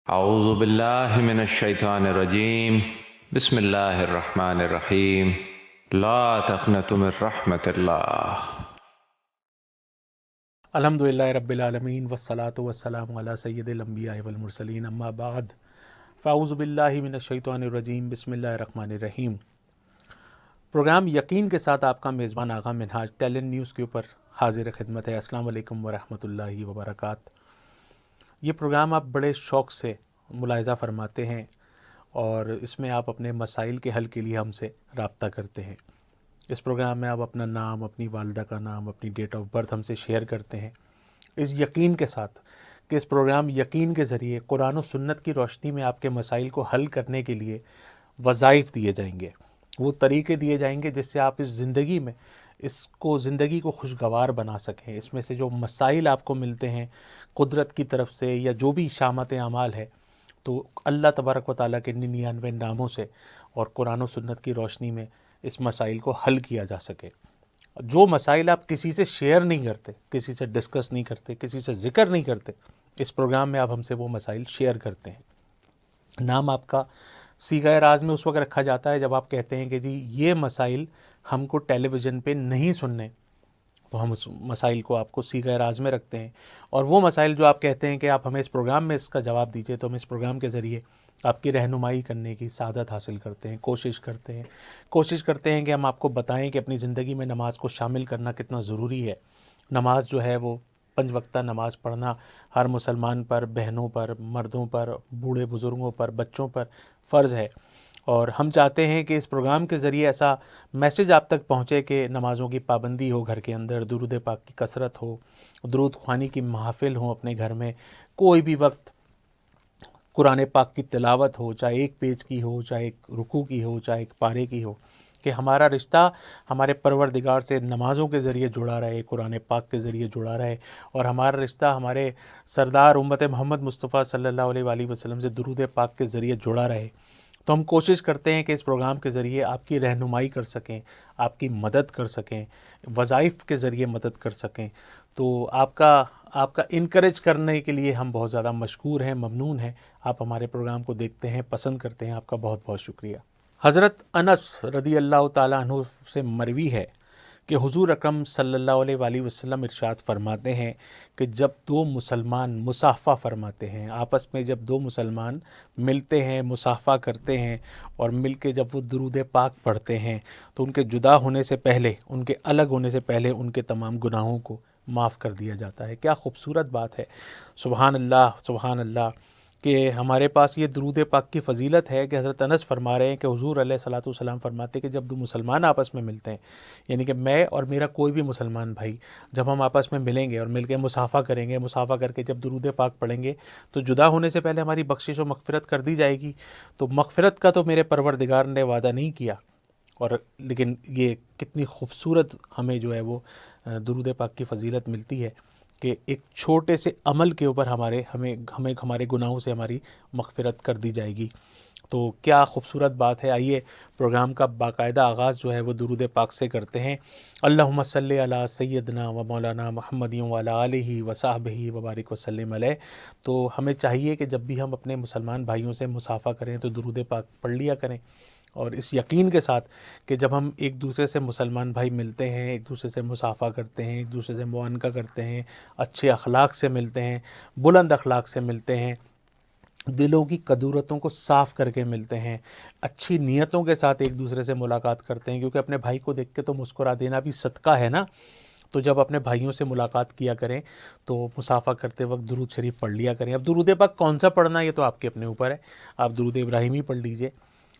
اعوذ باللہ من الشیطان الرجیم بسم اللہ الرحمن الرحیم لا تقنطوا من رحمت اللہ۔ الحمدللہ رب العالمین والصلاة والسلام علی سید الانبیاء والمرسلین اما بعد فاعوذ باللہ من الشیطان الرجیم بسم اللہ الرحمن الرحیم۔ پروگرام یقین کے ساتھ آپ کا میزبان آغا منہاج ٹیلنٹ نیوز کے اوپر حاضر خدمت ہے۔ السلام علیکم ورحمۃ اللہ وبرکاتہ۔ یہ پروگرام آپ بڑے شوق سے ملاحظہ فرماتے ہیں اور اس میں آپ اپنے مسائل کے حل کے لیے ہم سے رابطہ کرتے ہیں۔ اس پروگرام میں آپ اپنا نام، اپنی والدہ کا نام، اپنی ڈیٹ آف برتھ ہم سے شیئر کرتے ہیں، اس یقین کے ساتھ کہ اس پروگرام یقین کے ذریعے قرآن و سنت کی روشنی میں آپ کے مسائل کو حل کرنے کے لیے وظائف دیے جائیں گے، وہ طریقے دیے جائیں گے جس سے آپ اس زندگی کو خوشگوار بنا سکیں۔ اس میں سے جو مسائل آپ کو ملتے ہیں قدرت کی طرف سے یا جو بھی شامت اعمال ہے، تو اللہ تبارک و تعالیٰ کے 99 ناموں سے اور قرآن و سنت کی روشنی میں اس مسائل کو حل کیا جا سکے۔ جو مسائل آپ کسی سے شیئر نہیں کرتے، کسی سے ڈسکس نہیں کرتے، کسی سے ذکر نہیں کرتے، اس پروگرام میں آپ ہم سے وہ مسائل شیئر کرتے ہیں۔ نام آپ کا صیغہ راز میں اس وقت رکھا جاتا ہے جب آپ کہتے ہیں کہ جی یہ مسائل ہم کو ٹیلی ویژن پہ نہیں سننے، تو ہم اس مسائل کو آپ کو صیغہ راز میں رکھتے ہیں، اور وہ مسائل جو آپ کہتے ہیں کہ آپ ہمیں اس پروگرام میں اس کا جواب دیجیے، تو ہم اس پروگرام کے ذریعے آپ کی رہنمائی کرنے کی سعادت حاصل کرتے ہیں، کوشش کرتے ہیں کہ ہم آپ کو بتائیں کہ اپنی زندگی میں نماز کو شامل کرنا کتنا ضروری ہے۔ نماز جو ہے وہ 5 وقتہ نماز پڑھنا ہر مسلمان پر، بہنوں پر، مردوں پر، بوڑھے بزرگوں پر، بچوں پر فرض ہے، اور ہم چاہتے ہیں کہ اس پروگرام کے ذریعے ایسا میسج آپ تک پہنچے کہ نمازوں کی پابندی ہو گھر کے اندر، درود پاک کی کثرت ہو، درود خوانی کی محافل ہوں اپنے گھر میں، کوئی بھی وقت قرآن پاک کی تلاوت ہو، چاہے ایک پیج کی ہو، چاہے ایک رکوع کی ہو، چاہے ایک پارے کی ہو، کہ ہمارا رشتہ ہمارے پروردگار سے نمازوں کے ذریعے جڑا رہے، قرآن پاک کے ذریعے جڑا رہے، اور ہمارا رشتہ ہمارے سردار امت محمد مصطفیٰ صلی اللہ علیہ وآلہ وسلم سے درود پاک کے ذریعے جڑا رہے۔ تو ہم کوشش کرتے ہیں کہ اس پروگرام کے ذریعے آپ کی رہنمائی کر سکیں، آپ کی مدد کر سکیں، وظائف کے ذریعے مدد کر سکیں۔ تو آپ کا انکریج کرنے کے لیے ہم بہت زیادہ مشکور ہیں، ممنون ہیں۔ آپ ہمارے پروگرام کو دیکھتے ہیں، پسند کرتے ہیں، آپ کا بہت بہت شکریہ۔ حضرت انس رضی اللہ تعالیٰ عنہ سے مروی ہے کہ حضور اکرم صلی اللہ علیہ وآلہ وسلم ارشاد فرماتے ہیں کہ جب دو مسلمان مصافحہ فرماتے ہیں، آپس میں جب دو مسلمان ملتے ہیں، مصافحہ کرتے ہیں، اور مل کے جب وہ درود پاک پڑھتے ہیں، تو ان کے جدا ہونے سے پہلے، ان کے الگ ہونے سے پہلے ان کے تمام گناہوں کو معاف کر دیا جاتا ہے۔ کیا خوبصورت بات ہے، سبحان اللہ، سبحان اللہ، کہ ہمارے پاس یہ درود پاک کی فضیلت ہے کہ حضرت انس فرما رہے ہیں کہ حضور علیہ الصلوۃ والسلام فرماتے کہ جب دو مسلمان آپس میں ملتے ہیں، یعنی کہ میں اور میرا کوئی بھی مسلمان بھائی، جب ہم آپس میں ملیں گے اور مل کے مصافحہ کریں گے، مصافحہ کر کے جب درود پاک پڑھیں گے، تو جدا ہونے سے پہلے ہماری بخشش و مغفرت کر دی جائے گی۔ تو مغفرت کا تو میرے پروردگار نے وعدہ نہیں کیا، لیکن یہ کتنی خوبصورت ہمیں جو ہے وہ درود پاک کی فضیلت ملتی ہے کہ ایک چھوٹے سے عمل کے اوپر ہمیں ہمارے گناہوں سے ہماری مغفرت کر دی جائے گی۔ تو کیا خوبصورت بات ہے۔ آئیے پروگرام کا باقاعدہ آغاز جو ہے وہ درود پاک سے کرتے ہیں۔ اللہم صلی علی سیدنا و مولانا محمد وعلی آلہ وصحبہ وبارک وسلم علیہ۔ تو ہمیں چاہیے کہ جب بھی ہم اپنے مسلمان بھائیوں سے مصافحہ کریں تو درود پاک پڑھ لیا کریں، اور اس یقین کے ساتھ کہ جب ہم ایک دوسرے سے مسلمان بھائی ملتے ہیں، ایک دوسرے سے مصافحہ کرتے ہیں، ایک دوسرے سے معانقہ کرتے ہیں، اچھے اخلاق سے ملتے ہیں، بلند اخلاق سے ملتے ہیں، دلوں کی کدورتوں کو صاف کر کے ملتے ہیں، اچھی نیتوں کے ساتھ ایک دوسرے سے ملاقات کرتے ہیں، کیونکہ اپنے بھائی کو دیکھ کے تو مسکرا دینا بھی صدقہ ہے نا۔ تو جب اپنے بھائیوں سے ملاقات کیا کریں تو مصافحہ کرتے وقت درود شریف پڑھ لیا کریں۔ اب درود پاک کون سا پڑھنا ہے یہ تو آپ کے اپنے اوپر ہے، آپ درود ابراہیمی پڑھ لیجئے،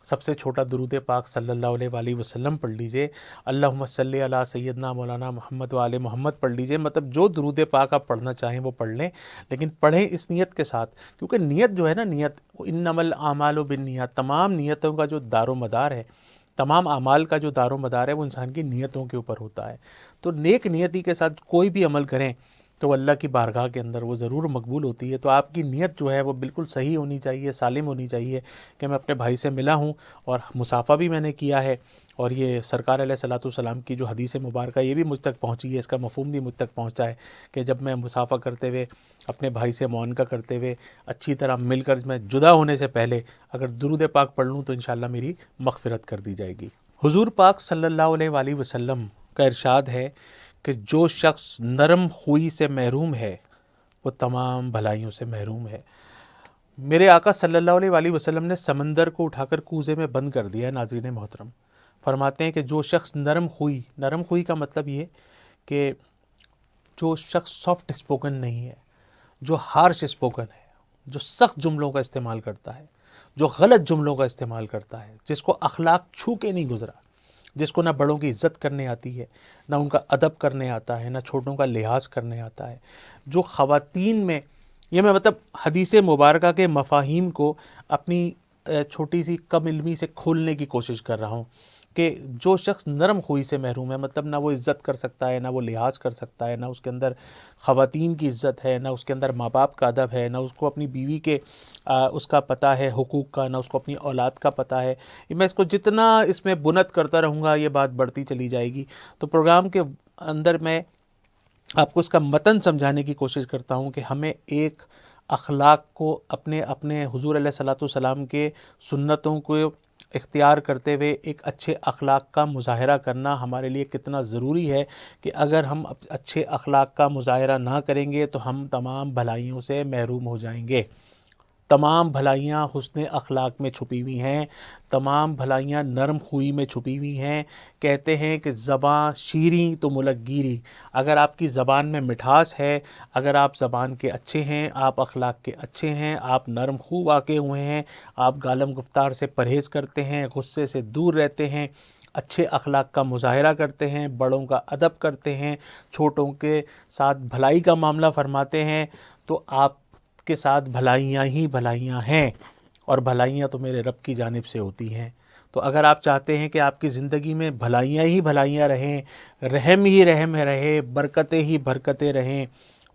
سب سے چھوٹا درود پاک صلی اللہ علیہ وآلہ وسلم پڑھ لیجئے، اللہم صلی علی سیدنا مولانا محمد وآل محمد پڑھ لیجئے۔ مطلب جو درود پاک آپ پڑھنا چاہیں وہ پڑھ لیں، لیکن پڑھیں اس نیت کے ساتھ، کیونکہ نیت جو ہے نا، نیت انما الاعمال بالنیات، تمام نیتوں کا جو دار و مدار ہے، تمام اعمال کا جو دار و مدار ہے وہ انسان کی نیتوں کے اوپر ہوتا ہے۔ تو نیک نیتی کے ساتھ کوئی بھی عمل کریں تو اللہ کی بارگاہ کے اندر وہ ضرور مقبول ہوتی ہے۔ تو آپ کی نیت جو ہے وہ بالکل صحیح ہونی چاہیے، سالم ہونی چاہیے کہ میں اپنے بھائی سے ملا ہوں اور مصافحہ بھی میں نے کیا ہے، اور یہ سرکار علیہ الصلوۃ والسلام کی جو حدیث مبارکہ یہ بھی مجھ تک پہنچی ہے، اس کا مفہوم بھی مجھ تک پہنچا ہے کہ جب میں مصافحہ کرتے ہوئے اپنے بھائی سے معانقہ کرتے ہوئے اچھی طرح مل کر میں جدا ہونے سے پہلے اگر درود پاک پڑھ لوں تو انشاءاللہ میری مغفرت کر دی جائے گی۔ حضور پاک صلی اللہ علیہ وآلہ وسلم کا ارشاد ہے کہ جو شخص نرم خوئی سے محروم ہے وہ تمام بھلائیوں سے محروم ہے۔ میرے آقا صلی اللہ علیہ وآلہ وسلم نے سمندر کو اٹھا کر کوزے میں بند کر دیا ہے۔ ناظرین محترم، فرماتے ہیں کہ جو شخص نرم خوئی کا مطلب یہ کہ جو شخص سافٹ اسپوکن نہیں ہے، جو ہارش اسپوکن ہے، جو سخت جملوں کا استعمال کرتا ہے، جو غلط جملوں کا استعمال کرتا ہے، جس کو اخلاق چھو کے نہیں گزرا، جس کو نہ بڑوں کی عزت کرنے آتی ہے، نہ ان کا ادب کرنے آتا ہے، نہ چھوٹوں کا لحاظ کرنے آتا ہے، جو خواتین میں یہ میں مطلب حدیث مبارکہ کے مفاہیم کو اپنی چھوٹی سی کم علمی سے کھولنے کی کوشش کر رہا ہوں کہ جو شخص نرم خوئی سے محروم ہے، مطلب نہ وہ عزت کر سکتا ہے، نہ وہ لحاظ کر سکتا ہے، نہ اس کے اندر خواتین کی عزت ہے، نہ اس کے اندر ماں باپ کا ادب ہے، نہ اس کو اپنی بیوی کے اس کا پتہ ہے حقوق کا، نہ اس کو اپنی اولاد کا پتہ ہے۔ میں اس کو جتنا اس میں بنت کرتا رہوں گا یہ بات بڑھتی چلی جائے گی۔ تو پروگرام کے اندر میں آپ کو اس کا متن سمجھانے کی کوشش کرتا ہوں کہ ہمیں ایک اخلاق کو اپنے حضور علیہ الصلوۃ والسلام کے سنتوں کو اختیار کرتے ہوئے ایک اچھے اخلاق کا مظاہرہ کرنا ہمارے لیے کتنا ضروری ہے کہ اگر ہم اچھے اخلاق کا مظاہرہ نہ کریں گے تو ہم تمام بھلائیوں سے محروم ہو جائیں گے۔ تمام بھلائیاں حسن اخلاق میں چھپی ہوئی ہیں، تمام بھلائیاں نرم خوئی میں چھپی ہوئی ہیں۔ کہتے ہیں کہ زباں شیریں تو ملک گیری، اگر آپ کی زبان میں مٹھاس ہے، اگر آپ زبان کے اچھے ہیں، آپ اخلاق کے اچھے ہیں، آپ نرم خو واقع ہوئے ہیں، آپ گالم گفتار سے پرہیز کرتے ہیں، غصے سے دور رہتے ہیں، اچھے اخلاق کا مظاہرہ کرتے ہیں، بڑوں کا ادب کرتے ہیں، چھوٹوں کے ساتھ بھلائی کا معاملہ فرماتے ہیں، تو آپ کے ساتھ بھلائیاں ہی بھلائیاں ہیں، اور بھلائیاں تو میرے رب کی جانب سے ہوتی ہیں۔ تو اگر آپ چاہتے ہیں کہ آپ کی زندگی میں بھلائیاں ہی بھلائیاں رہیں، رحم ہی رحم رہے، برکتیں ہی برکتیں رہیں،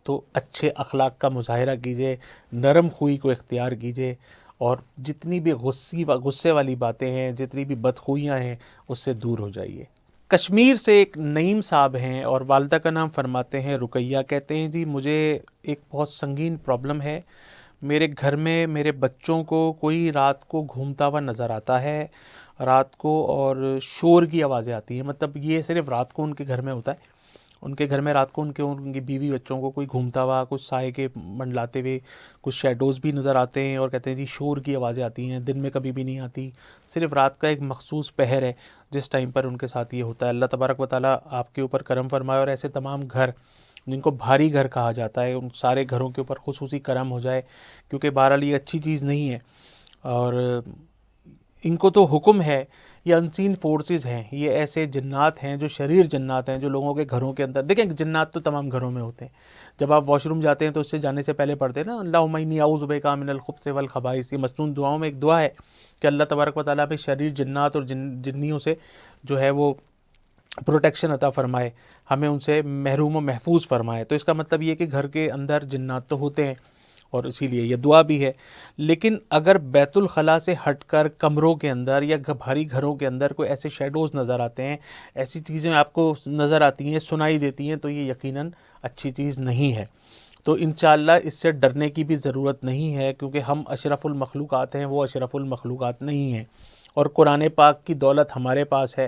تو اچھے اخلاق کا مظاہرہ کیجئے، نرم خوئی کو اختیار کیجئے، اور جتنی بھی غصے والی باتیں ہیں، جتنی بھی بدخوئیاں ہیں، اس سے دور ہو جائیے۔ کشمیر سے ایک نعیم صاحب ہیں اور والدہ کا نام فرماتے ہیں رقیہ۔ کہتے ہیں جی مجھے ایک بہت سنگین پرابلم ہے، میرے گھر میں میرے بچوں کو کوئی رات کو گھومتا ہوا نظر آتا ہے رات کو، اور شور کی آوازیں آتی ہیں، مطلب یہ صرف رات کو ان کے گھر میں ہوتا ہے، ان کے گھر میں رات کو ان کی بیوی بچوں کو کوئی گھومتا ہوا، کچھ سائے کے منڈلاتے ہوئے کچھ شیڈوز بھی نظر آتے ہیں، اور کہتے ہیں جی شور کی آوازیں آتی ہیں، دن میں کبھی بھی نہیں آتی، صرف رات کا ایک مخصوص پہر ہے جس ٹائم پر ان کے ساتھ یہ ہوتا ہے۔ اللہ تبارک و تعالیٰ آپ کے اوپر کرم فرمائے، اور ایسے تمام گھر جن کو بھاری گھر کہا جاتا ہے ان سارے گھروں کے اوپر خصوصی کرم ہو جائے، کیونکہ بہرحال یہ اچھی چیز نہیں ہے، اور ان کو تو حکم ہے، یہ انسین فورسز ہیں، یہ ایسے جنات ہیں جو شریر جنات ہیں جو لوگوں کے گھروں کے اندر، دیکھیں جنات تو تمام گھروں میں ہوتے ہیں، جب آپ واش روم جاتے ہیں تو اس سے جانے سے پہلے پڑھتے ہیں نا اللہم انی اعوذ بک من الخبث والخبائث، یہ مسنون دعاؤں میں ایک دعا ہے کہ اللہ تبارک و تعالیٰ پہ شریر جنات اور جنیوں سے جو ہے وہ پروٹیکشن عطا فرمائے، ہمیں ان سے محروم و محفوظ فرمائے۔ تو اس کا مطلب یہ کہ گھر کے اندر جنات تو ہوتے ہیں، اور اسی لیے یہ دعا بھی ہے، لیکن اگر بیت الخلاء سے ہٹ کر کمروں کے اندر یا بھاری گھروں کے اندر کوئی ایسے شیڈوز نظر آتے ہیں، ایسی چیزیں آپ کو نظر آتی ہیں، سنائی دیتی ہیں، تو یہ یقیناً اچھی چیز نہیں ہے۔ تو انشاءاللہ اس سے ڈرنے کی بھی ضرورت نہیں ہے، کیونکہ ہم اشرف المخلوقات ہیں، وہ اشرف المخلوقات نہیں ہیں، اور قرآن پاک کی دولت ہمارے پاس ہے،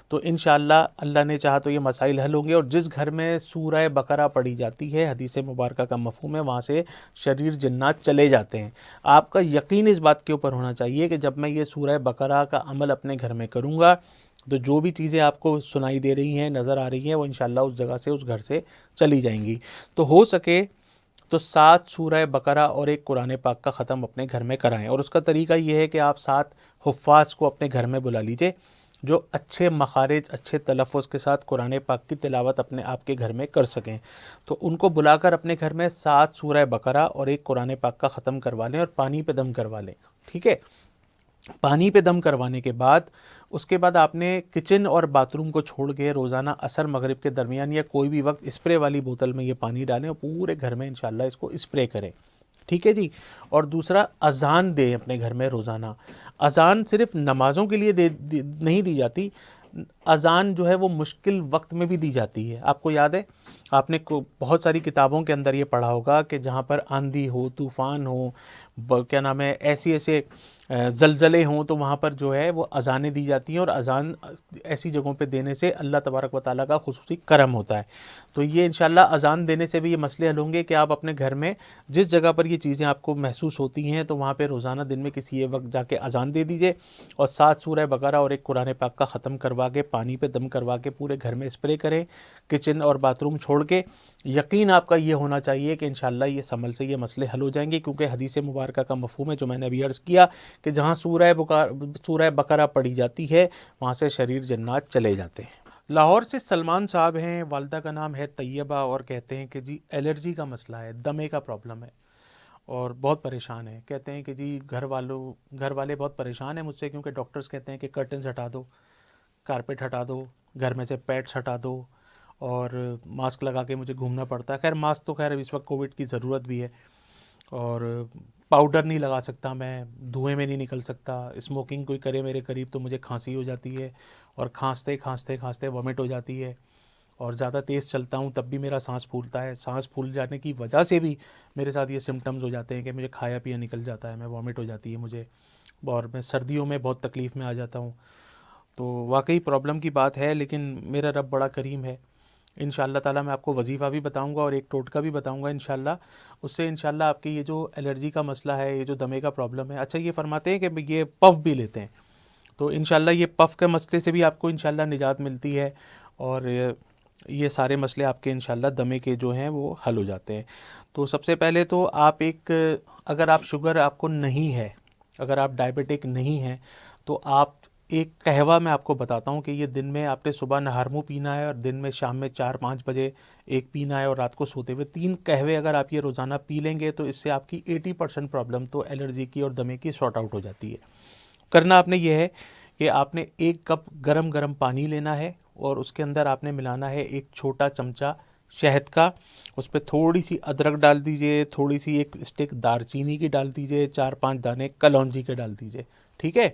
تو انشاءاللہ اللہ نے چاہا تو یہ مسائل حل ہوں گے۔ اور جس گھر میں سورہ بقرہ پڑھی جاتی ہے، حدیث مبارکہ کا مفہوم ہے، وہاں سے شریر جنات چلے جاتے ہیں۔ آپ کا یقین اس بات کے اوپر ہونا چاہیے کہ جب میں یہ سورہ بقرہ کا عمل اپنے گھر میں کروں گا تو جو بھی چیزیں آپ کو سنائی دے رہی ہیں، نظر آ رہی ہیں، وہ انشاءاللہ اس جگہ سے، اس گھر سے چلی جائیں گی۔ تو ہو سکے تو 7 سورہ بقرہ اور ایک قرآن پاک کا ختم اپنے گھر میں کرائیں، اور اس کا طریقہ یہ ہے کہ آپ 7 حفاظ کو اپنے گھر میں بلا لیجئے جو اچھے مخارج، اچھے تلفظ کے ساتھ قرآن پاک کی تلاوت اپنے آپ کے گھر میں کر سکیں، تو ان کو بلا کر اپنے گھر میں 7 سورہ بقرہ اور ایک قرآن پاک کا ختم کروا لیں اور پانی پہ دم کروا لیں، ٹھیک ہے۔ پانی پہ دم کروانے کے بعد اس کے بعد آپ نے کچن اور باتھ روم کو چھوڑ کے روزانہ عصر مغرب کے درمیان یا کوئی بھی وقت اسپرے والی بوتل میں یہ پانی ڈالیں اور پورے گھر میں انشاءاللہ اس کو اسپرے کریں، ٹھیک ہے جی۔ اور دوسرا، اذان دیں اپنے گھر میں روزانہ۔ اذان صرف نمازوں کے لیے نہیں دی جاتی، اذان جو ہے وہ مشکل وقت میں بھی دی جاتی ہے۔ آپ کو یاد ہے، آپ نے بہت ساری کتابوں کے اندر یہ پڑھا ہوگا کہ جہاں پر آندھی ہو، طوفان ہو، کیا نام ہے، ایسے زلزلے ہوں، تو وہاں پر جو ہے وہ اذانیں دی جاتی ہیں، اور اذان ایسی جگہوں پہ دینے سے اللہ تبارک و تعالیٰ کا خصوصی کرم ہوتا ہے۔ تو یہ انشاءاللہ اذان دینے سے بھی یہ مسئلے حل ہوں گے کہ آپ اپنے گھر میں جس جگہ پر یہ چیزیں آپ کو محسوس ہوتی ہیں تو وہاں پہ روزانہ دن میں کسی ایک وقت جا کے اذان دے دیجئے، اور 7 سورہ بقرہ اور ایک قرآن پاک کا ختم کروا کے پانی پہ دم کروا کے پورے گھر میں اسپرے کریں، کچن اور باتھ روم چھوڑ کے۔ یقین آپ کا یہ ہونا چاہیے کہ انشاءاللہ یہ عمل سے یہ مسئلے حل ہو جائیں گے، کیونکہ حدیث مبارکہ کا مفہوم ہے جو میں نے ابھی عرض کیا کہ جہاں سورہ بقرہ پڑھی جاتی ہے وہاں سے شریر جنات چلے جاتے ہیں۔ لاہور سے سلمان صاحب ہیں، والدہ کا نام ہے طیبہ، اور کہتے ہیں کہ جی الرجی کا مسئلہ ہے، دمے کا پرابلم ہے اور بہت پریشان ہیں۔ کہتے ہیں کہ جی گھر والے بہت پریشان ہیں مجھ سے، کیونکہ ڈاکٹرز کہتے ہیں کہ کرٹنز ہٹا دو، کارپیٹ ہٹا دو، گھر میں سے پیڈس ہٹا دو، اور ماسک لگا کے مجھے گھومنا پڑتا ہے۔ خیر ماسک تو خیر اس وقت کووڈ کی ضرورت بھی ہے، اور پاؤڈر نہیں لگا سکتا میں، دھوئیں میں نہیں نکل سکتا، اسموکنگ کوئی کرے میرے قریب تو مجھے کھانسی ہو جاتی ہے، اور کھانستے وامٹ ہو جاتی ہے، اور زیادہ تیز چلتا ہوں تب بھی میرا سانس پھولتا ہے۔ سانس پھول جانے کی وجہ سے بھی میرے ساتھ یہ سمٹمز ہو جاتے ہیں کہ مجھے کھایا پیا نکل جاتا ہے، میں وامٹ ہو جاتی ہے مجھے، اور میں سردیوں میں بہت تکلیف میں آ جاتا ہوں۔ تو واقعی پرابلم کی بات ہے، لیکن میرا رب بڑا کریم ہے۔ انشاءاللہ تعالیٰ میں آپ کو وظیفہ بھی بتاؤں گا اور ایک ٹوٹکا بھی بتاؤں گا انشاءاللہ، اس سے انشاءاللہ آپ کی یہ جو الرجی کا مسئلہ ہے، یہ جو دمے کا پرابلم ہے۔ اچھا، یہ فرماتے ہیں کہ یہ پف بھی لیتے ہیں، تو انشاءاللہ یہ پف کے مسئلے سے بھی آپ کو انشاءاللہ نجات ملتی ہے، اور یہ سارے مسئلے آپ کے انشاءاللہ دمے کے جو ہیں وہ حل ہو جاتے ہیں۔ تو سب سے پہلے تو آپ اگر آپ شوگر آپ کو نہیں ہے، اگر آپ ڈائبیٹک نہیں ہیں، تو آپ ایک قہوہ میں آپ کو بتاتا ہوں کہ یہ دن میں آپ نے صبح نہار منہ پینا ہے، اور دن میں شام میں 4-5 بجے ایک پینا ہے، اور رات کو سوتے ہوئے 3 قہوے اگر آپ یہ روزانہ پی لیں گے تو اس سے آپ کی 80% پرابلم تو الرجی کی اور دمے کی سارٹ آؤٹ ہو جاتی ہے۔ کرنا آپ نے یہ ہے کہ آپ نے 1 کپ گرم پانی لینا ہے، اور اس کے اندر آپ نے ملانا ہے 1 چھوٹا چمچہ شہد کا، اس پہ تھوڑی سی ادرک ڈال دیجئے، تھوڑی سی 1 اسٹک دار چینی کی ڈال دیجئے، 4-5 دانے کلونجی کے ڈال دیجئے، ٹھیک ہے۔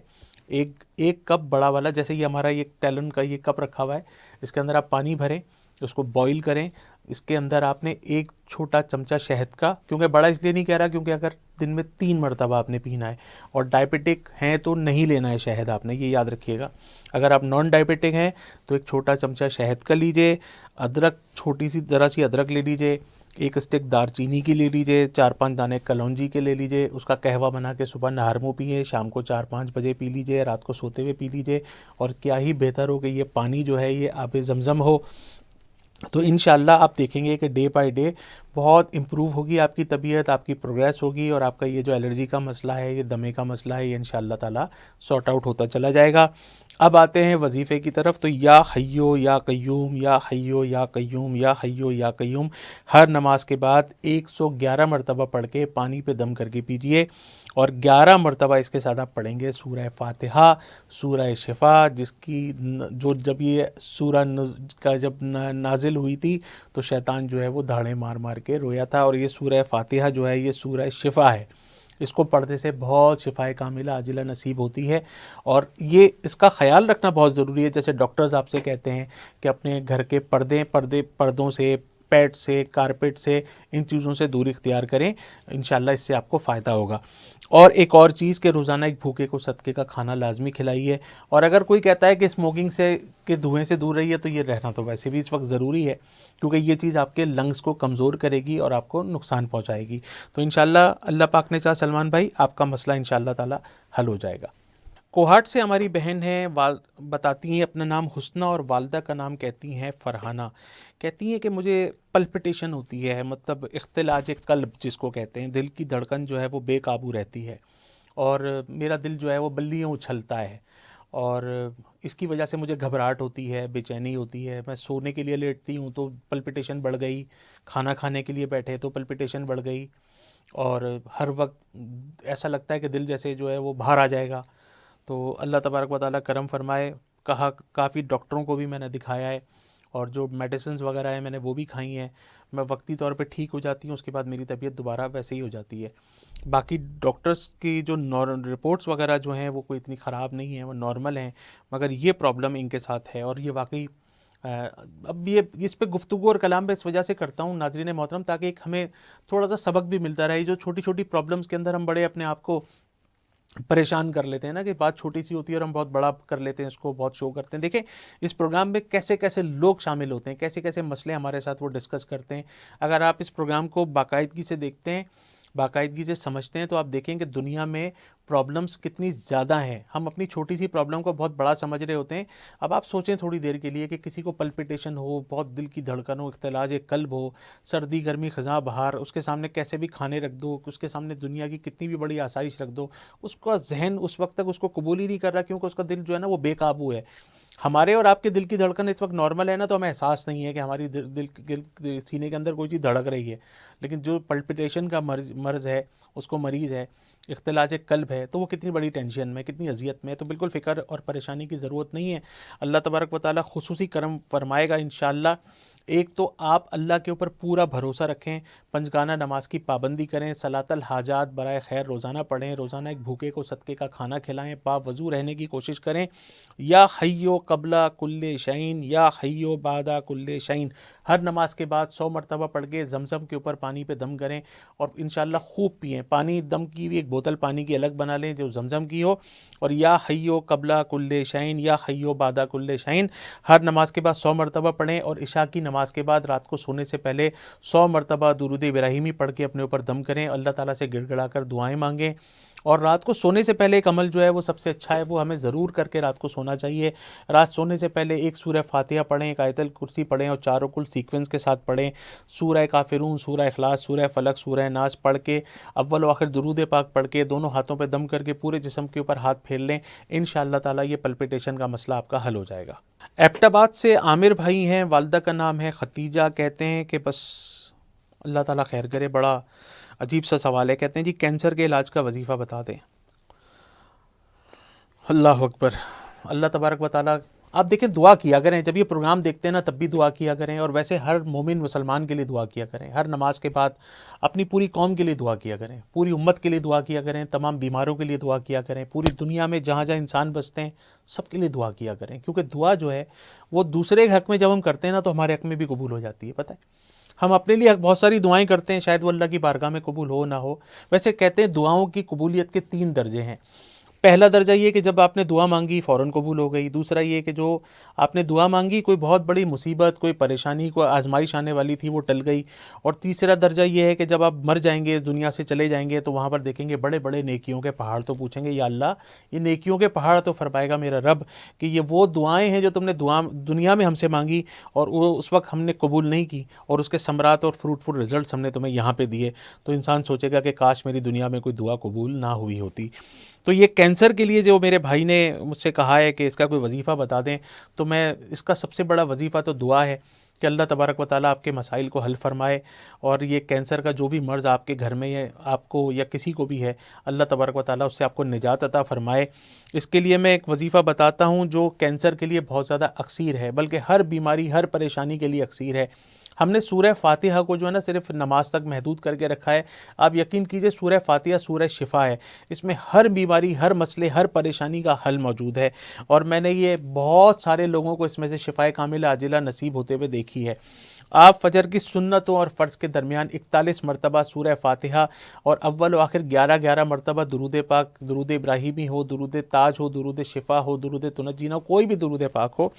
ایک کپ بڑا والا، جیسے یہ ہمارا یہ ٹیلن کا یہ کپ رکھا ہوا ہے، اس کے اندر آپ پانی بھریں، اس کو بوائل کریں، اس کے اندر آپ نے 1 چھوٹا چمچہ شہد کا، کیونکہ بڑا اس لیے نہیں کہہ رہا کیونکہ اگر دن میں 3 مرتبہ آپ نے پینا ہے، اور ڈائبیٹک ہیں تو نہیں لینا ہے شہد، آپ نے یہ یاد رکھیے گا۔ اگر آپ نان ڈائبیٹک ہیں تو 1 چھوٹا چمچہ شہد کا لیجئے، ادرک چھوٹی سی ذرا سی ادرک لے لیجئے، 1 اسٹک دار چینی کی لے لیجئے، 4-5 دانے کلونجی کے لے لیجئے، اس کا قہوہ بنا کے صبح نہار منہ پیئے، شام کو 4-5 بجے پی لیجئے، رات کو سوتے ہوئے پی لیجئے، اور کیا ہی بہتر ہو کہ یہ پانی جو ہے یہ آب زمزم ہو، تو انشاءاللہ آپ دیکھیں گے کہ ڈے بائی ڈے بہت امپروو ہوگی آپ کی طبیعت، آپ کی پروگریس ہوگی، اور آپ کا یہ جو الرجی کا مسئلہ ہے، یہ دمے کا مسئلہ ہے، یہ انشاءاللہ تعالیٰ سارٹ آؤٹ ہوتا چلا جائے گا۔ اب آتے ہیں وظیفے کی طرف، تو یا حیو یا قیوم، یا حیو یا قیوم، یا حیو یا قیوم، ہر نماز کے بعد 111 مرتبہ پڑھ کے پانی پہ دم کر کے پیجئے، اور 11 مرتبہ اس کے ساتھ آپ پڑھیں گے سورہ فاتحہ، سورہ شفا، جس کی جب یہ سورہ کا جب نازل ہوئی تھی تو شیطان جو ہے وہ دھاڑے مار مار کے رویا تھا، اور یہ سورہ فاتحہ جو ہے یہ سورہ شفا ہے، اس کو پڑھنے سے بہت شفائے کاملہ عاجلہ نصیب ہوتی ہے، اور یہ اس کا خیال رکھنا بہت ضروری ہے۔ جیسے ڈاکٹرز آپ سے کہتے ہیں کہ اپنے گھر کے پردوں سے، پیڈ سے، کارپیٹ سے، ان چیزوں سے دوری اختیار کریں، انشاءاللہ اس سے آپ کو فائدہ ہوگا۔ اور ایک اور چیز کہ روزانہ ایک بھوکے کو صدقے کا کھانا لازمی کھلائیے، اور اگر کوئی کہتا ہے کہ اسموکنگ سے کہ دھوئیں سے دور رہیے، تو یہ رہنا تو ویسے بھی اس وقت ضروری ہے، کیونکہ یہ چیز آپ کے لنگز کو کمزور کرے گی اور آپ کو نقصان پہنچائے گی۔ تو انشاءاللہ اللہ پاک نے چاہا سلمان بھائی آپ کا مسئلہ انشاءاللہ تعالی حل ہو جائے گا۔ کوہاٹ سے ہماری بہن ہیں، بتاتی ہیں اپنا نام حسنہ اور والدہ کا نام کہتی ہیں فرحانہ۔ کہتی ہیں کہ مجھے پلپٹیشن ہوتی ہے، مطلب اختلاج قلب جس کو کہتے ہیں، دل کی دھڑکن جو ہے وہ بے قابو رہتی ہے، اور میرا دل جو ہے وہ بلیوں اچھلتا ہے، اور اس کی وجہ سے مجھے گھبراہٹ ہوتی ہے، بے چینی ہوتی ہے، میں سونے کے لیے لیٹتی ہوں تو پلپٹیشن بڑھ گئی، کھانا کھانے کے لیے بیٹھے تو پلپٹیشن بڑھ گئی، اور ہر وقت ایسا لگتا ہے کہ دل جیسے جو ہے وہ باہر آ جائے گا، تو اللہ تبارک و تعالیٰ کرم فرمائے. کہا کافی ڈاکٹروں کو بھی میں نے دکھایا ہے اور جو میڈیسنز وغیرہ ہیں میں نے وہ بھی کھائی ہیں. میں وقتی طور پہ ٹھیک ہو جاتی ہوں, اس کے بعد میری طبیعت دوبارہ ویسے ہی ہو جاتی ہے. باقی ڈاکٹرز کی جو رپورٹس وغیرہ جو ہیں وہ کوئی اتنی خراب نہیں ہیں, وہ نارمل ہیں, مگر یہ پرابلم ان کے ساتھ ہے. اور یہ واقعی اب یہ اس پہ گفتگو اور کلام میں اس وجہ سے کرتا ہوں ناظرین محترم, تاکہ ایک ہمیں تھوڑا سا سبق بھی ملتا رہے. جو چھوٹی چھوٹی پرابلمس کے اندر ہم بڑے اپنے آپ کو پریشان کر لیتے ہیں نا, کہ بات چھوٹی سی ہوتی ہے اور ہم بہت بڑا کر لیتے ہیں, اس کو بہت شو کرتے ہیں. دیکھیں اس پروگرام میں کیسے کیسے لوگ شامل ہوتے ہیں, کیسے کیسے مسئلے ہمارے ساتھ وہ ڈسکس کرتے ہیں. اگر آپ اس پروگرام کو باقاعدگی سے دیکھتے ہیں, باقاعدگی سے سمجھتے ہیں, تو آپ دیکھیں کہ دنیا میں پرابلمس کتنی زیادہ ہیں. ہم اپنی چھوٹی سی پرابلم کو بہت بڑا سمجھ رہے ہوتے ہیں. اب آپ سوچیں تھوڑی دیر کے لیے کہ کسی کو پلپیٹیشن ہو, بہت دل کی دھڑکن ہو, اختلاج قلب ہو, سردی گرمی خزاں بہار, اس کے سامنے کیسے بھی کھانے رکھ دو, اس کے سامنے دنیا کی کتنی بھی بڑی آسائش رکھ دو, اس کا ذہن اس وقت تک اس کو قبول ہی نہیں کر رہا, کیونکہ اس کا دل جو ہے نا وہ بے قابو ہے. ہمارے اور آپ کے دل کی دھڑکن اس وقت نارمل ہے نا, تو ہمیں احساس نہیں ہے کہ ہماری دل سینے کے اندر کوئی چیز دھڑک رہی ہے. لیکن جو پلپیٹیشن کا مرض ہے, اس کو مریض ہے, اختلاج قلب ہے, تو وہ کتنی بڑی ٹینشن میں, کتنی اذیت میں. تو بالکل فکر اور پریشانی کی ضرورت نہیں ہے. اللہ تبارک و تعالیٰ خصوصی کرم فرمائے گا انشاءاللہ. ایک تو آپ اللہ کے اوپر پورا بھروسہ رکھیں, پنجگانہ نماز کی پابندی کریں, صلاۃ الحاجات برائے خیر روزانہ پڑھیں, روزانہ ایک بھوکے کو صدقے کا کھانا کھلائیں, باوضو رہنے کی کوشش کریں. یا حیو قبل کل شعین یا حیو بعد کل شعین, ہر نماز کے بعد 100 مرتبہ پڑھ کے زمزم کے اوپر پانی پہ دم کریں اور انشاءاللہ خوب پئیں. پانی دم کی ہوئی ایک بوتل پانی کی الگ بنا لیں جو زمزم کی ہو, اور یا حیو قبل کل شعین یا حیو بعد کل شعین ہر نماز کے بعد 100 مرتبہ پڑھیں. اور عشاء کی نماز کے بعد رات کو سونے سے پہلے 100 مرتبہ درود ابراہیمی پڑھ کے اپنے اوپر دم کریں, اللہ تعالیٰ سے گڑ گڑا کر دعائیں مانگیں. اور رات کو سونے سے پہلے ایک عمل جو ہے وہ سب سے اچھا ہے, وہ ہمیں ضرور کر کے رات کو سونا چاہیے. رات سونے سے پہلے ایک سورہ فاتحہ پڑھیں, ایک آیت الکرسی پڑھیں اور چاروں کل سیکوینس کے ساتھ پڑھیں. سورہ کافرون, سورہ اخلاص, سورہ فلق, سورہ ناس پڑھ کے اول و آخر درود پاک پڑھ کے دونوں ہاتھوں پہ دم کر کے پورے جسم کے اوپر ہاتھ پھیر لیں. انشاءاللہ تعالیٰ یہ پلپیٹیشن کا مسئلہ آپ کا حل ہو جائے گا. ایبٹ آباد سے عامر بھائی ہیں, والدہ کا نام ہے ختیجہ. کہتے ہیں کہ بس اللہ تعالیٰ خیر کرے, بڑا عجیب سا سوال ہے. کہتے ہیں جی کینسر کے علاج کا وظیفہ بتا دیں. اللہ اکبر. اللہ تبارک و تعالیٰ, آپ دیکھیں دعا کیا کریں, جب یہ پروگرام دیکھتے ہیں نا تب بھی دعا کیا کریں, اور ویسے ہر مومن مسلمان کے لیے دعا کیا کریں. ہر نماز کے بعد اپنی پوری قوم کے لیے دعا کیا کریں, پوری امت کے لیے دعا کیا کریں, تمام بیماروں کے لیے دعا کیا کریں, پوری دنیا میں جہاں جہاں انسان بستے ہیں سب کے لیے دعا کیا کریں. کیونکہ دعا جو ہے وہ دوسرے کے حق میں جب ہم کرتے ہیں نا تو ہمارے حق میں بھی قبول ہو جاتی ہے. پتہ ہے ہم اپنے لیے بہت ساری دعائیں کرتے ہیں, شاید وہ اللہ کی بارگاہ میں قبول ہو نہ ہو. ویسے کہتے ہیں دعاؤں کی قبولیت کے 3 درجے ہیں. پہلا درجہ یہ کہ جب آپ نے دعا مانگی فوراً قبول ہو گئی. دوسرا یہ کہ جو آپ نے دعا مانگی کوئی بہت بڑی مصیبت, کوئی پریشانی, کوئی آزمائش آنے والی تھی وہ ٹل گئی. اور تیسرا درجہ یہ ہے کہ جب آپ مر جائیں گے, دنیا سے چلے جائیں گے, تو وہاں پر دیکھیں گے بڑے بڑے نیکیوں کے پہاڑ. تو پوچھیں گے یا اللہ یہ نیکیوں کے پہاڑ, تو فرمائے گا میرا رب کہ یہ وہ دعائیں ہیں جو تم نے دنیا میں ہم سے مانگی اور وہ اس وقت ہم نے قبول نہیں کی, اور اس کے ثمرات اور فروٹفل رزلٹس ہم نے تمہیں یہاں پہ دیے. تو انسان سوچے گا کہ کاش میری دنیا میں کوئی دعا قبول نہ ہوئی ہوتی. تو یہ کینسر کے لیے جو میرے بھائی نے مجھ سے کہا ہے کہ اس کا کوئی وظیفہ بتا دیں, تو میں اس کا سب سے بڑا وظیفہ تو دعا ہے کہ اللہ تبارک و تعالیٰ آپ کے مسائل کو حل فرمائے, اور یہ کینسر کا جو بھی مرض آپ کے گھر میں ہے, آپ کو یا کسی کو بھی ہے, اللہ تبارک و تعالیٰ اس سے آپ کو نجات عطا فرمائے. اس کے لیے میں ایک وظیفہ بتاتا ہوں جو کینسر کے لیے بہت زیادہ اکثیر ہے, بلکہ ہر بیماری ہر پریشانی کے لیے اکثیر ہے. ہم نے سورہ فاتحہ کو جو ہے نا صرف نماز تک محدود کر کے رکھا ہے. آپ یقین کیجئے سورہ فاتحہ سورہ شفا ہے, اس میں ہر بیماری, ہر مسئلے, ہر پریشانی کا حل موجود ہے. اور میں نے یہ بہت سارے لوگوں کو اس میں سے شفائے کاملہ عاجلہ نصیب ہوتے ہوئے دیکھی ہے. آپ فجر کی سنتوں اور فرض کے درمیان 41 مرتبہ سورہ فاتحہ اور اول و آخر 11 مرتبہ درود پاک, درود ابراہیمی ہو, درود تاج ہو, درود شفا ہو, درود تنجینا ہو, کوئی بھی درود پاک ہو,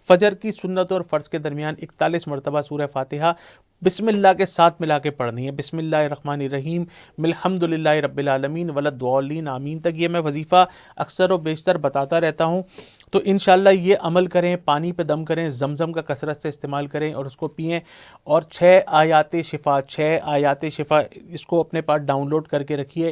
فجر کی سنتوں اور فرض کے درمیان 41 مرتبہ سورہ فاتحہ بسم اللہ کے ساتھ ملا کے پڑھنی ہے. بسم اللہ الرحمن الرحیم الحمدللہ رب العالمین وللضالین آمین تک یہ میں وظیفہ اکثر و بیشتر بتاتا رہتا ہوں. تو انشاءاللہ یہ عمل کریں, پانی پہ دم کریں, زمزم کا کثرت سے استعمال کریں اور اس کو پئیں. اور 6 آیات شفا اس کو اپنے پاس ڈاؤن لوڈ کر کے رکھیے.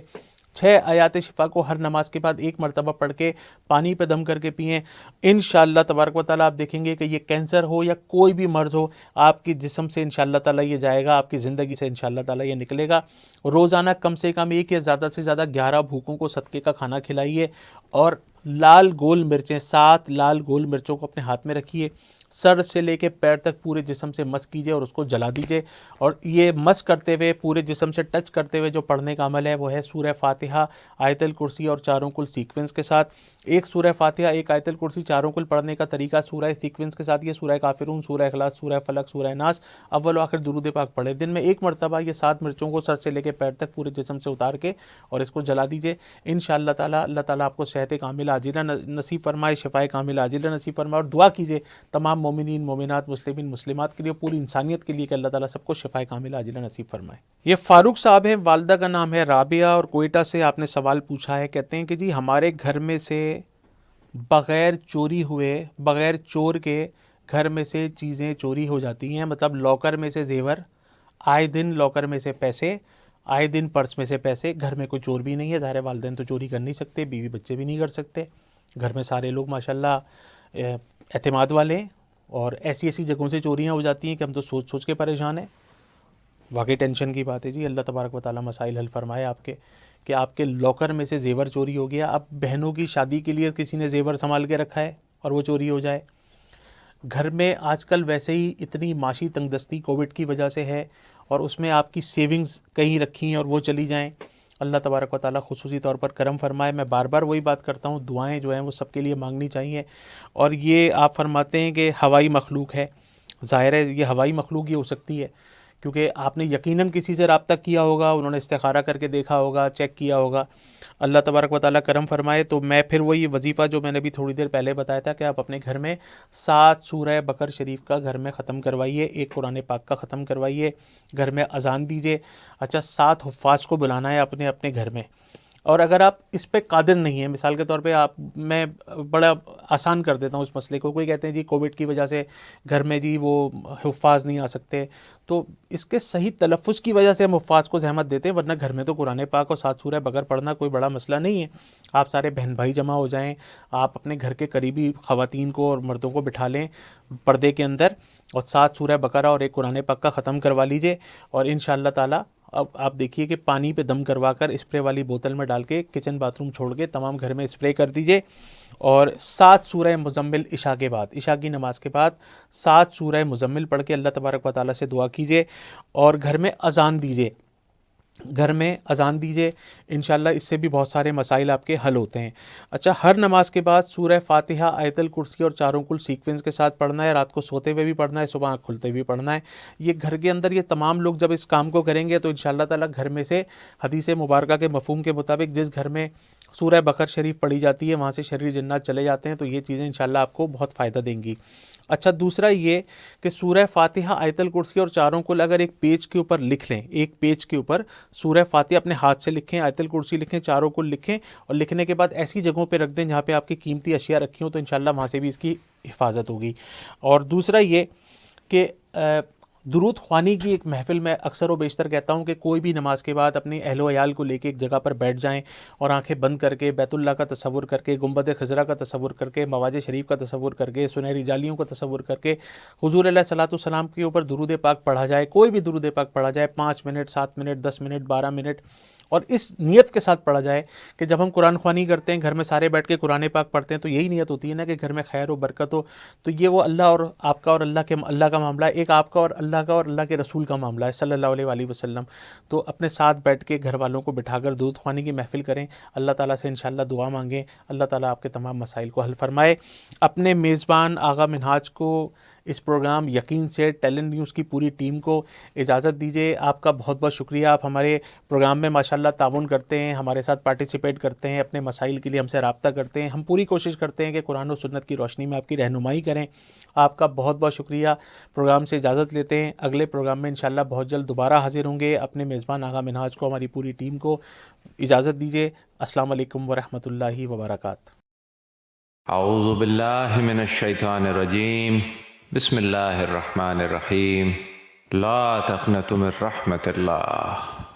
6 آیات شفا کو ہر نماز کے بعد 1 مرتبہ پڑھ کے پانی پہ دم کر کے پئیں. انشاءاللہ تبارک و تعالیٰ آپ دیکھیں گے کہ یہ کینسر ہو یا کوئی بھی مرض ہو, آپ کی جسم سے انشاءاللہ تعالیٰ یہ جائے گا, آپ کی زندگی سے انشاءاللہ تعالیٰ یہ نکلے گا. روزانہ کم سے کم 1 یا زیادہ سے زیادہ 11 بھوکوں کو صدقے کا کھانا کھلائیے, اور لال گول مرچیں 7 لال گول مرچوں کو اپنے ہاتھ میں رکھیے، سر سے لے کے پیر تک پورے جسم سے مس کیجئے اور اس کو جلا دیجئے، اور یہ مس کرتے ہوئے پورے جسم سے ٹچ کرتے ہوئے جو پڑھنے کا عمل ہے وہ ہے سورہ فاتحہ، آیت الکرسی اور چاروں کل سیکوینس کے ساتھ۔ ایک سورہ فاتحہ، ایک آیت الکرسی، چاروں کل پڑھنے کا طریقہ سورہ سیکوینس کے ساتھ یہ سورہ کافرون، سورہ اخلاص، سورہ فلق، سورہ ناس، اول و آخر درود پاک پڑھے۔ دن میں ایک مرتبہ یہ 7 مرچوں کو سر سے لے کے پیر تک پورے جسم سے اتار کے اور اس کو جلا دیجئے۔ انشاءاللہ تعالی اللہ تعالیٰ آپ کو صحت کاملہ عاجلہ نصیب فرمائے، شفائے کاملہ عاجلہ نصیب فرمائے، اور دعا کیجئے تمام مومنین، مومنات، مسلمین، مسلمات کے لیے، پوری انسانیت کے لیے کہ اللہ تعالیٰ سب کو شفائے کاملہ عاجلہ نصیب فرمائے۔ یہ فاروق صاحب ہیں، والدہ کا نام ہے رابعہ، اور کوئٹہ سے آپ نے سوال پوچھا ہے۔ کہتے ہیں کہ جی ہمارے گھر میں سے بغیر چوری ہوئے، بغیر چور کے گھر میں سے چیزیں چوری ہو جاتی ہیں، مطلب لاکر میں سے زیور، آئے دن لاکر میں سے پیسے، آئے دن پرس میں سے پیسے۔ گھر میں کوئی چور بھی نہیں ہے، ظاہر والدین تو چوری کر نہیں سکتے، بیوی بچے بھی نہیں کر سکتے، گھر میں سارے لوگ ماشاءاللہ اعتماد والے ہیں، اور ایسی ایسی جگہوں سے چوریاں ہو جاتی ہیں کہ ہم تو سوچ سوچ کے پریشان ہیں۔ واقعی ٹینشن کی بات ہے جی، اللہ تبارک و تعالیٰ مسائل حل فرمائے آپ کے، کہ آپ کے لاکر میں سے زیور چوری ہو گیا۔ اب بہنوں کی شادی کے لیے کسی نے زیور سنبھال کے رکھا ہے اور وہ چوری ہو جائے۔ گھر میں آج کل ویسے ہی اتنی معاشی تنگ دستی کووڈ کی وجہ سے ہے، اور اس میں آپ کی سیونگز کہیں رکھی ہیں اور وہ چلی جائیں۔ اللہ تبارک و تعالیٰ خصوصی طور پر کرم فرمائے۔ میں بار بار وہی بات کرتا ہوں، دعائیں جو ہیں وہ سب کے لیے مانگنی چاہیے۔ اور یہ آپ فرماتے ہیں کہ ہوائی مخلوق ہے، ظاہر ہے یہ ہوائی مخلوق ہی ہو سکتی ہے، کیونکہ آپ نے یقیناً کسی سے رابطہ کیا ہوگا، انہوں نے استخارہ کر کے دیکھا ہوگا، چیک کیا ہوگا۔ اللہ تبارک و تعالیٰ کرم فرمائے۔ تو میں پھر وہی وظیفہ جو میں نے بھی تھوڑی دیر پہلے بتایا تھا کہ آپ اپنے گھر میں 7 سورہ بقر شریف کا گھر میں ختم کروائیے، ایک قرآن پاک کا ختم کروائیے، گھر میں اذان دیجیے۔ اچھا 7 حفاظ کو بلانا ہے اپنے اپنے گھر میں، اور اگر آپ اس پہ قادر نہیں ہیں، مثال کے طور پہ میں بڑا آسان کر دیتا ہوں اس مسئلے کو، کوئی کہتے ہیں جی کووڈ کی وجہ سے گھر میں جی وہ حفاظ نہیں آ سکتے، تو اس کے صحیح تلفظ کی وجہ سے ہم حفاظ کو زحمت دیتے ہیں، ورنہ گھر میں تو قرآن پاک اور 7 سورہ بقر پڑھنا کوئی بڑا مسئلہ نہیں ہے۔ آپ سارے بہن بھائی جمع ہو جائیں، آپ اپنے گھر کے قریبی خواتین کو اور مردوں کو بٹھا لیں پردے کے اندر، اور 7 سورہ بقرہ اور ایک قرآن پاک کا ختم کروا لیجئے، اور انشاءاللہ تعالیٰ اب آپ دیکھیے کہ پانی پہ دم کروا کر اسپرے والی بوتل میں ڈال کے کچن باتھ روم چھوڑ کے تمام گھر میں اسپرے کر دیجئے، اور 7 سورہ مزمل عشاء کے بعد، عشاء کی نماز کے بعد 7 سورہ مزمل پڑھ کے اللہ تبارک و تعالیٰ سے دعا کیجئے، اور گھر میں اذان دیجئے، گھر میں اذان دیجئے، انشاءاللہ اس سے بھی بہت سارے مسائل آپ کے حل ہوتے ہیں۔ اچھا ہر نماز کے بعد سورہ فاتحہ، آیت الکرسی اور چاروں کل سیکوینس کے ساتھ پڑھنا ہے، رات کو سوتے ہوئے بھی پڑھنا ہے، صبح آنکھ کھلتے ہوئے بھی پڑھنا ہے۔ یہ گھر کے اندر یہ تمام لوگ جب اس کام کو کریں گے تو انشاءاللہ تعالیٰ گھر میں سے حدیث مبارکہ کے مفہوم کے مطابق جس گھر میں سورہ بقر شریف پڑھی جاتی ہے وہاں سے شریر جنات چلے جاتے ہیں، تو یہ چیزیں انشاءاللہ آپ کو بہت فائدہ دیں گی۔ اچھا دوسرا یہ کہ سورہ فاتحہ، آیت الکرسی اور چاروں کل اگر ایک پیج کے اوپر لکھ لیں، ایک پیج کے اوپر سورہ فاتحہ اپنے ہاتھ سے لکھیں، آیت الکرسی لکھیں، چاروں کل لکھیں، اور لکھنے کے بعد ایسی جگہوں پہ رکھ دیں جہاں پہ آپ کی قیمتی اشیاء رکھی ہوں، تو انشاءاللہ وہاں سے بھی اس کی حفاظت ہوگی۔ اور دوسرا یہ کہ درود خوانی کی ایک محفل میں اکثر و بیشتر کہتا ہوں کہ کوئی بھی نماز کے بعد اپنے اہل و عیال کو لے کے ایک جگہ پر بیٹھ جائیں اور آنکھیں بند کر کے بیت اللہ کا تصور کر کے، گنبد خضرا کا تصور کر کے، مواج شریف کا تصور کر کے، سنہری جالیوں کا تصور کر کے حضور علیہ الصلوۃ والسلام کے اوپر درود پاک پڑھا جائے، کوئی بھی درود پاک پڑھا جائے، 5 منٹ، 7 منٹ، 10 منٹ، 12 منٹ، اور اس نیت کے ساتھ پڑھا جائے کہ جب ہم قرآن خوانی کرتے ہیں، گھر میں سارے بیٹھ کے قرآن پاک پڑھتے ہیں، تو یہی نیت ہوتی ہے نا کہ گھر میں خیر و برکت ہو۔ تو یہ وہ اللہ اور آپ کا اور اللہ کا معاملہ ہے، ایک آپ کا اور اللہ کے رسول کا معاملہ ہے صلی اللہ علیہ وآلہ وسلم۔ تو اپنے ساتھ بیٹھ کے گھر والوں کو بٹھا کر درود خوانی کی محفل کریں، اللہ تعالیٰ سے انشاءاللہ دعا مانگیں، اللہ تعالیٰ آپ کے تمام مسائل کو حل فرمائے۔ اپنے میزبان آغا منہاج کو، اس پروگرام یقین سے ٹیلنٹ نیوز کی پوری ٹیم کو اجازت دیجیے۔ آپ کا بہت بہت شکریہ، آپ ہمارے پروگرام میں ماشاءاللہ تعاون کرتے ہیں، ہمارے ساتھ پارٹیسپیٹ کرتے ہیں، اپنے مسائل کے لیے ہم سے رابطہ کرتے ہیں۔ ہم پوری کوشش کرتے ہیں کہ قرآن و سنت کی روشنی میں آپ کی رہنمائی کریں۔ آپ کا بہت بہت شکریہ۔ پروگرام سے اجازت لیتے ہیں، اگلے پروگرام میں انشاءاللہ بہت جلد دوبارہ حاضر ہوں گے۔ اپنے میزبان آغا منہاج کو، ہماری پوری ٹیم کو اجازت دیجیے۔ السلام علیکم ورحمۃ اللہ وبرکاتہ۔ اعوذ باللہ من الشیطان الرجیم، بسم اللہ الرحمن الرحیم، لا تقنطوا من رحمت اللہ۔